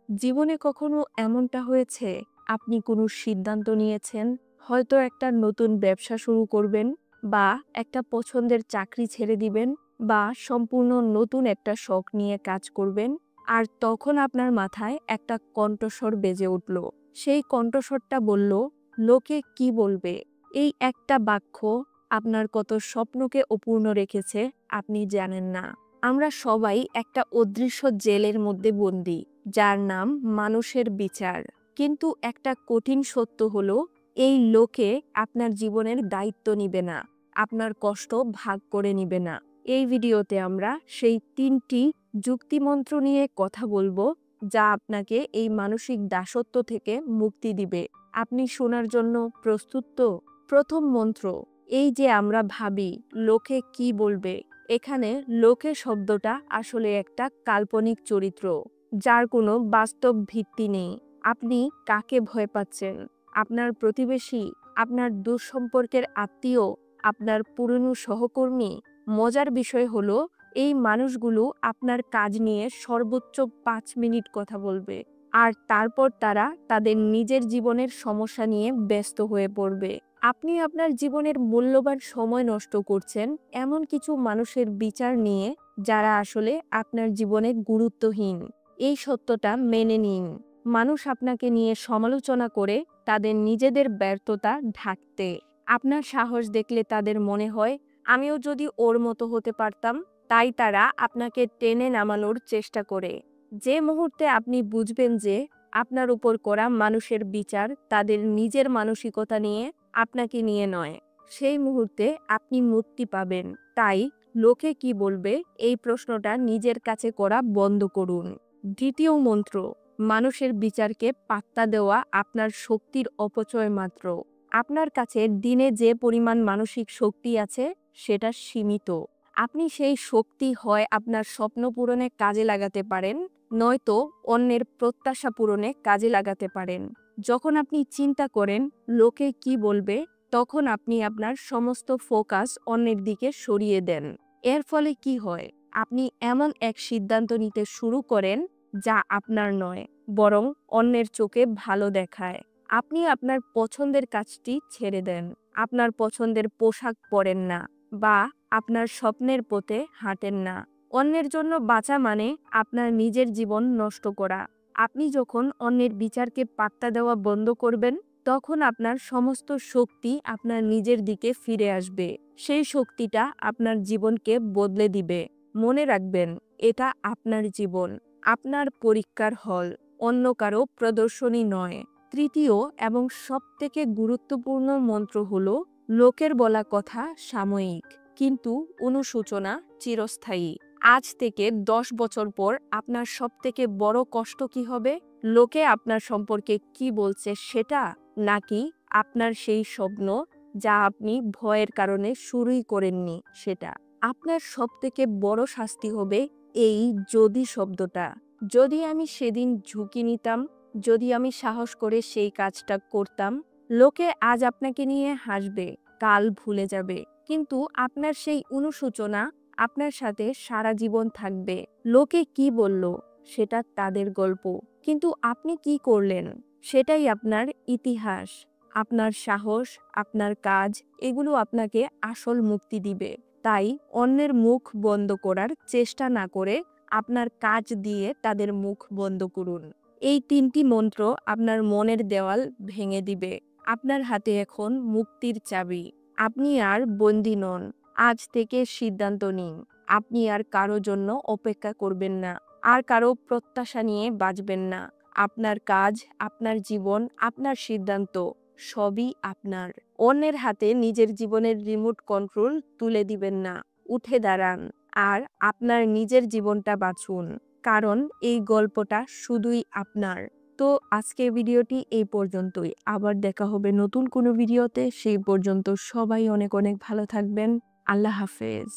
জীবনে কখনো এমনটা হয়েছে আপনি কোনো সিদ্ধান্ত নিয়েছেন, হয়তো একটা নতুন ব্যবসা শুরু করবেন বা একটা পছন্দের চাকরি ছেড়ে দিবেন বা সম্পূর্ণ নতুন একটা শখ নিয়ে কাজ করবেন, আর তখন আপনার মাথায় একটা কণ্ঠস্বর বেজে উঠল। সেই কণ্ঠস্বরটা বলল, লোকে কি বলবে। এই একটা বাক্য আপনার কত স্বপ্নকে অপূর্ণ রেখেছে আপনি জানেন না। আমরা সবাই একটা অদৃশ্য জেলের মধ্যে বন্দী, যার নাম মানুষের বিচার। কিন্তু একটা কঠিন সত্য হলো, এই লোকে আপনার জীবনের দায়িত্ব নিবে না, আপনার কষ্ট ভাগ করে নিবে না। এই ভিডিওতে আমরা সেই ৩টি যুক্তিমন্ত্র নিয়ে কথা বলবো, যা আপনাকে এই মানসিক দাসত্ব থেকে মুক্তি দিবে। আপনি শোনার জন্য প্রস্তুত তো? প্রথম মন্ত্র, এই যে আমরা ভাবি লোকে কি বলবে, এখানে লোকে শব্দটা আসলে একটা কাল্পনিক চরিত্র, যার কোনো বাস্তব ভিত্তি নেই। আপনি কাকে ভয় পাচ্ছেন? আপনার প্রতিবেশী, আপনার দুঃসম্পর্কের আত্মীয়, আপনার পুরনো সহকর্মী? মজার বিষয় হলো, এই মানুষগুলো আপনার কাজ নিয়ে সর্বোচ্চ ৫ মিনিট কথা বলবে, আর তারপর তারা তাদের নিজের জীবনের সমস্যা নিয়ে ব্যস্ত হয়ে পড়বে। আপনি আপনার জীবনের মূল্যবান সময় নষ্ট করছেন এমন কিছু মানুষের বিচার নিয়ে, যারা আসলে আপনার জীবনে গুরুত্বহীন। এই সত্যটা মেনে নিন। মানুষ আপনাকে নিয়ে সমালোচনা করে তাদের নিজেদের ব্যর্থতা ঢাকতে। আপনার সাহস দেখলে তাদের মনে হয়, আমিও যদি ওর মতো হতে পারতাম। তাই তারা আপনাকে টেনে নামানোর চেষ্টা করে। যে মুহূর্তে আপনি বুঝবেন যে আপনার উপর করা মানুষের বিচার তাদের নিজের মানসিকতা নিয়ে, আপনাকে নিয়ে নয়, সেই মুহূর্তে আপনি মুক্তি পাবেন। তাই লোকে কি বলবে এই প্রশ্নটা নিজের কাছে করা বন্ধ করুন। দ্বিতীয় মন্ত্র, মানুষের বিচারকে পাত্তা দেওয়া আপনার শক্তির অপচয় মাত্র। আপনার কাছে দিনে যে পরিমাণ মানসিক শক্তি আছে সেটা সীমিত। আপনি সেই শক্তি হয় আপনার স্বপ্ন পূরণে কাজে লাগাতে পারেন, নয়তো অন্যের প্রত্যাশা পূরণে কাজে লাগাতে পারেন। যখন আপনি চিন্তা করেন লোকে কি বলবে, তখন আপনি আপনার সমস্ত ফোকাস অন্যের দিকে সরিয়ে দেন। এর ফলে কি হয়? আপনি এমন এক সিদ্ধান্ত নিতে শুরু করেন যা আপনার নয়, বরং অন্যের চোখে ভালো দেখায়। আপনি আপনার পছন্দের কাজটি ছেড়ে দেন, আপনার পছন্দের পোশাক পরেন না, বা আপনার স্বপ্নের পথে হাঁটেন না। অন্যের জন্য বাঁচা মানে আপনার নিজের জীবন নষ্ট করা। আপনি যখন অন্যের বিচারকে পাত্তা দেওয়া বন্ধ করবেন, তখন আপনার সমস্ত শক্তি আপনার নিজের দিকে ফিরে আসবে। সেই শক্তিটা আপনার জীবনকে বদলে দিবে। মনে রাখবেন, এটা আপনার জীবন, আপনার পরীক্ষার হল, অন্য কারো প্রদর্শনী নয়। তৃতীয় এবং সবথেকে গুরুত্বপূর্ণ মন্ত্র হলো, লোকের বলা কথা সাময়িক, কিন্তু অনুশোচনা চিরস্থায়ী। আজ থেকে ১০ বছর পর আপনার সবথেকে বড় কষ্ট কি হবে? লোকে আপনার সম্পর্কে কি বলছে সেটা, নাকি আপনার সেই স্বপ্ন যা আপনি ভয়ের কারণে শুরুই করেননি সেটা? আপনার সবথেকে বড় শাস্তি হবে এই যদি শব্দটা। যদি আমি সেদিন ঝুঁকি নিতাম, যদি আমি সাহস করে সেই কাজটা করতাম। লোকে আজ আপনাকে নিয়ে হাসবে, কাল ভুলে যাবে, কিন্তু আপনার সেই অনুশোচনা আপনার সাথে সারা জীবন থাকবে। লোকে কি বলল সেটা তাদের গল্প, কিন্তু আপনি কি করলেন সেটাই আপনার ইতিহাস। আপনার সাহস, আপনার কাজ, এগুলো আপনাকে আসল মুক্তি দিবে। তাই অন্যের মুখ বন্ধ করার চেষ্টা না করে আপনার কাজ দিয়ে তাদের মুখ বন্ধ করুন। এই ৩টি মন্ত্র আপনার মনের দেওয়াল ভেঙে দিবে। আপনার হাতে এখন মুক্তির চাবি। আপনি আর বন্দী নন। আজ থেকে সিদ্ধান্ত নিন, আপনি আর কারো জন্য অপেক্ষা করবেন না, আর কারো প্রত্যাশা নিয়ে বাঁচবেন না। আপনার কাজ, আপনার জীবন, আপনার সিদ্ধান্ত, সবই আপনার। অন্যের হাতে নিজের জীবনের রিমোট কন্ট্রোল তুলে দিবেন না। উঠে দাঁড়ান আর আপনার নিজের জীবনটা বাঁচুন, কারণ এই গল্পটা শুধুই আপনার। তো আজকের ভিডিওটি এই পর্যন্তই। আবার দেখা হবে নতুন কোনো ভিডিওতে। সেই পর্যন্ত সবাই অনেক অনেক ভালো থাকবেন। আল্লাহ হাফেজ।